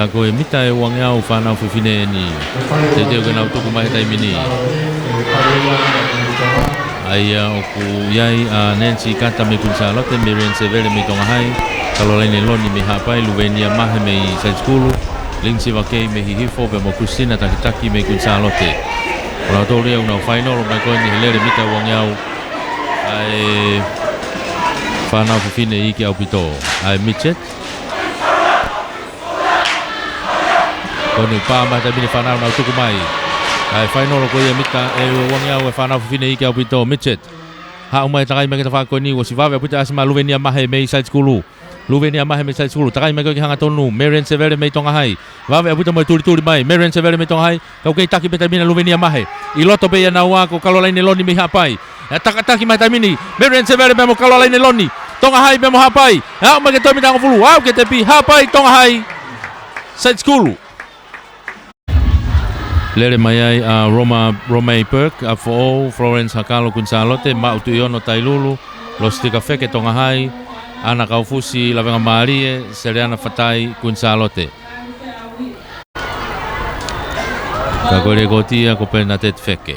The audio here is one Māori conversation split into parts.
Kako e mita e wangea o whanau whiwhine ni. Te teo ke nau tuku mai tai mini. Aia o ku iai a Nancy Kata me kunsa lote Miriam Severe me tonga hai. Caroline Loni me hapai Luvenia mahe me i side school. Lindsay Vakei me hihifo pe mo Christina Takitaki me kunsa lote. Ora tōrea una o final o mai koe ni helere mita wangea o. Ai whanau whiwhine i ki au pito. Ai Mitchet. Kone pā mai tai mini whanau nau tuku mai. Ai final ko ia mita e wangea o e whanau whiwhine i ki au pito. Mitchet. Ha umai takai mai kita whako ni o si wawe puta asima Luvenia mahe me i side school. Luvenia mahe me side school. Takai mai koe ki hanga tonu. Marian Severe me tonga hai. Wawe puta mai turi mai. Marian Severe me tonga hai. Kau kei taki peta mina Luvenia mahe. I loto pe ia naua ko Caroline Loni me hapai. Taki mai tai mini. Marian Severe me mo Caroline Loni. Tonga hai me mo hapai. Ha umai ke tomi tango fulu. Au ke te pi hapai tonga hai. Side school. Lere mai ai a Romay Perk a Fo'o Florence Hakalo Kunsalote Mautu Iono Tailulu Los Tika Feke Tonga Hai Ana Kaufusi Lavenga Marie Seriana Fatai Kunsalote Kagore Gotia Kopernatet Feke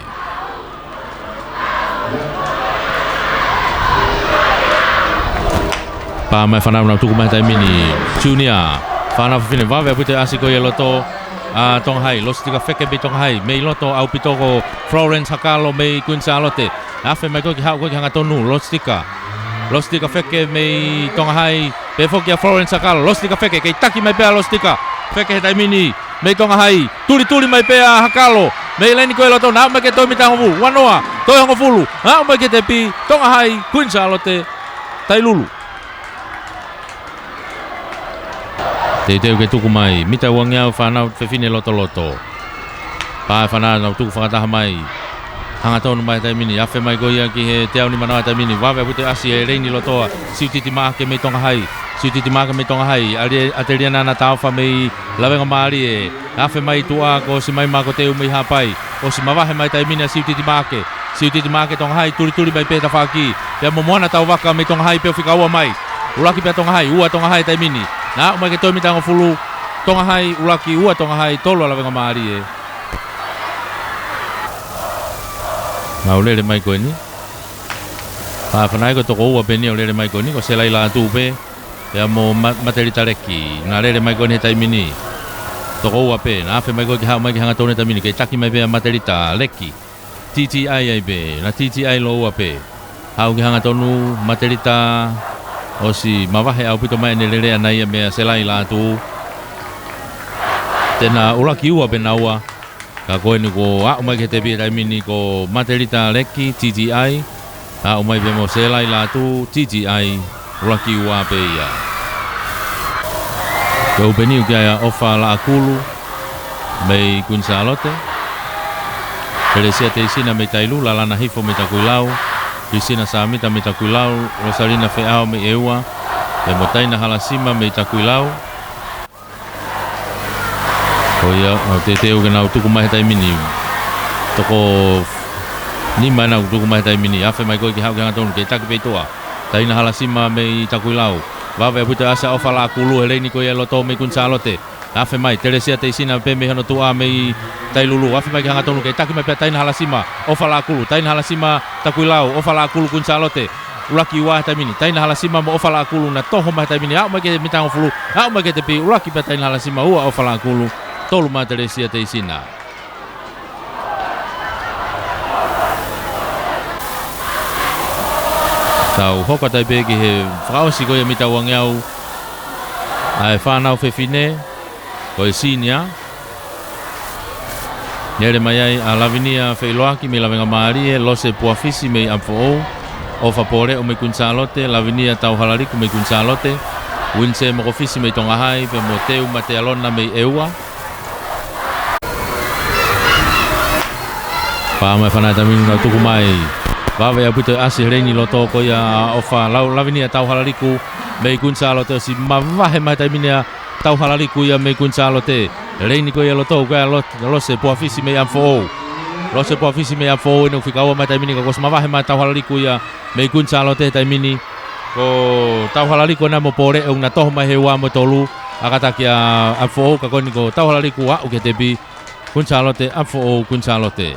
Pa mai whanau nau tuku mai tai mini Junior Whanau whiwhine wawe pute asiko i loto Tonga hai, Los Tika Feke me Tonga hai, mei loto au pitoko Florence Hakalo me Kunsalote. Afe mai koe ki hau koe ki hanga tonu, Los Tika Feke me Tonga hai, pe foki a Florence Hakalo, Los Tika Feke, kei taki mai pea Los Tika Feke he tai mini, me Tonga hai, turi mai pea Hakalo, me leni koe loto, nao mai ke toi mita hongu, wanoa, toi hongo fulu, nao mai ke te pi, Tonga hai, Kunsalote, tai lulu. Te teo ke tuku mai, mita wangea whanau whiwhine loto. Pae whanau nau tuku whakataha mai. Hanga tonu mai tai mini, awhi mai goia ki he te au ni manawa tai mini. Wawe pute asi e reini lotoa, siutiti maake me tonga hai. Ateria nana tauwha me lawenga maari e. Awhi mai tua ko si mai mako teu me hapai. O si mawahe mai tai mini a siutiti maake tonga hai, turi mai peta whaki. Pea momoana tau waka me tonga hai peo whika ua mai. Ulaki pea tonga hai, ua tonga hai tai mini. Na umai ke toi mitango fulu tonga hai ulaki ua tonga hai tolo lawenga maari e. Na ulere mai koe ni. Whanai ko toko ua pe ni ulere mai koe ni ko selai la atu pe. Pea mo materita reki. Na ulere mai koe ni tai mini. Toko ua pe. Na awhi mai koe ki hau mai ki hanga tone tai mini. Kei taki mai pe materita reki. TTI ai pe. Na TTI lo ua pe. Hau ki hanga tonu materita o si mawahe au pito mai nelere anai a mea selai la tu tena ulaki ua pe naua ka koe ni ko a umai ke te pia tai mini ko materita reki TTI a umai pe mo selai la tu TTI ulaki ua pe ia ka upeni uki aia ofa la akulu mei Kunsalote Peresia te isina me tailu lalana hifo me takuilau Krisina Samita me takuilau, Rosalina Feao me eua, e Motaina Halasima me takuilau. Oia, te teo ke nau tuku mai tai mini. Toko ni mai nau tuku mai tai mini. Awhi mai koe ki hau ki hanga tonu, kei taki peitoa. Taina Halasima me takuilau. Wawe puta asa ofa la kulu, he reini koe e loto me Kunsalote. Awhi mai, Teresia te isina pe me hano tua me tailulu. Awhi mai ki hanga tonu, kei taki mai pea Taina Halasima, ofa la kulu. Taina Halasima takuilau, ofa la kulu Kunsalote. Ulaki ua tai mini. Taina Halasima mo ofa la kulu na toho mai tai mini. Au mai ke mitango fulu. Au mai ke te pi. Ulaki pea Taina Halasima ua ofa la kulu. Tolu mai Teresia te isina. Tau hoka tai pe ki he whakawasi koe mita wangeau. Ai whanau whiwhine. Koe sinia. Nere mai ai a Lavinia Feiloaki me Lawenga Marie, Lose Puafisi me Amfo'ou, Ofa Pore o me Kunsalote, Lavinia Tauhalariku me Kunsalote, Winse Mokofisi me Tonga Hai, pe Moteu Matealona me Eua. Pa mai whanai taminu na tuku mai. Wawe a puto asi reini loto ko ia ofa Lavinia Tauhalariku me Kunsalote, si mawahe mai tamina Tauhalariku ia me Kunsalote. Reini ko ia loto ko Lose Puafisi me Amfo'ou. Lose Puafisi me Amfo'ou no fikaua mai tamini ko smawahe mai Tauhalariku ia me Kunsalote tamini ko Tauhalariku na mo pore o na toho mai he wa mo tolu Akataki a fo'o ka koni ko tauhala liku a'u ke te bi. Kun Charlotte a fo'o kun Charlotte.